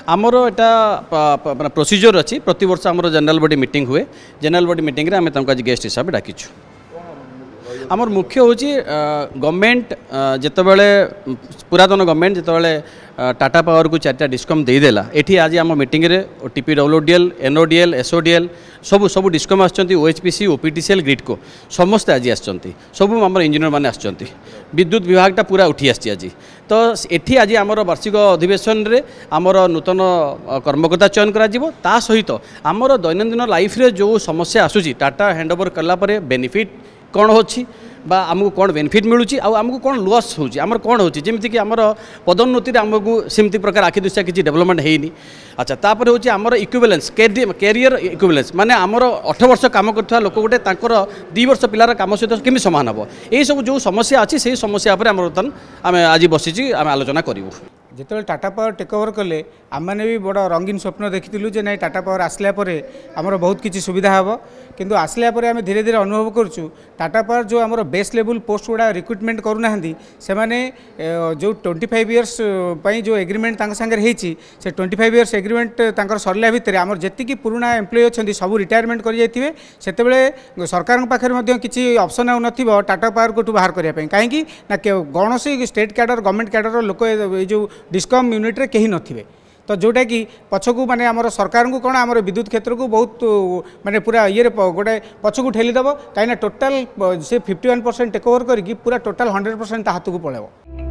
आमर एटा प्रोसीजर अच्छी प्रति वर्ष आमर जनरल बॉडी मीटिंग हुए जनरल बॉडी मीटिंग रे आम आज गेस्ट हिसाब से डाकिछु। आमर मुख्य हूँ गवर्नमेंट जितेबाला पुरातन गवर्नमेंट जितेबाला टाटा पावर को 4टा डिस्कम देदेला ये आज आम मीटिंग रे TPWDL NODL SODL सबू सबू डिस्कम आसचंती OHPC OPTCL ग्रिडको समस्ते आज आसचंती सबू आम इंजीनियर मैंने आसचंती विद्युत विभागटा पूरा उठी आसी आज तो एठी आज आमर वार्षिक अधिवेशन रे आमर नूतन कर्मकर्ता चयन करा जिवो ता सहित आमर दैनंदिन लाइफ रे जो समस्या आसुची टाटा हैंडओवर कला परे बेनिफिट कौन होची बा आमको कौन बेनिफिट मिलूँ आमको कौन लॉस होची आमर कौन होची जेमती कि आमर पदोन्नति आमको सेमती प्रकार आखि दृष्टिया किसी डेवलपमेंट हैनी। अच्छा तापर होची आमर इक्विवेलेंस कैरियर इक्विवेलेंस माने आमर 8 वर्ष काम करथवा लोक गोटे तांकर 2 वर्ष पिलार काम सहित केमि समान हबो एई सब जो समस्या अछि से समस्या पर आमर तन आमे आज बसिची आमे आलोचना करिवु। जिते टाटा पावर टेक ओवर कले आम मैंने भी बड़ रंगीन स्वप्न देखी जे नहीं टाटा पावर आसला आमर बहुत किसी सुविधा हम किंतु आसला आम धीरे धीरे अनुभव करुँ टाटा पावर जो आमर बेस लेवल पोस्ट गुड़ा रिक्रुटमेंट करूना से माने जो 25 इयर्स जो एग्रीमेंट सागर से 25 इयर्स एग्रीमेंट सरला भितर आमर जी पुराना एम्प्लॉय अच्छा सब रिटायरमेंट कर जाइए से सरकार पाखे किसी ऑप्शन आउ न टाटा पावर को बाहर करने कहीं कौन स्टेट कैडर गवर्नमेंट कैडर लोक जो डिस्कम यूनिट रे कहीं नथिबे तो जोटा कि पछकू माने आमर सरकार को कौन आमर विद्युत क्षेत्र को बहुत माने पूरा ये गोटे पछकू ठेलीदेव कहीं टोटाल से 51% टेक ओवर करके पूरा टोटाल 100% हाथ को पड़ेब।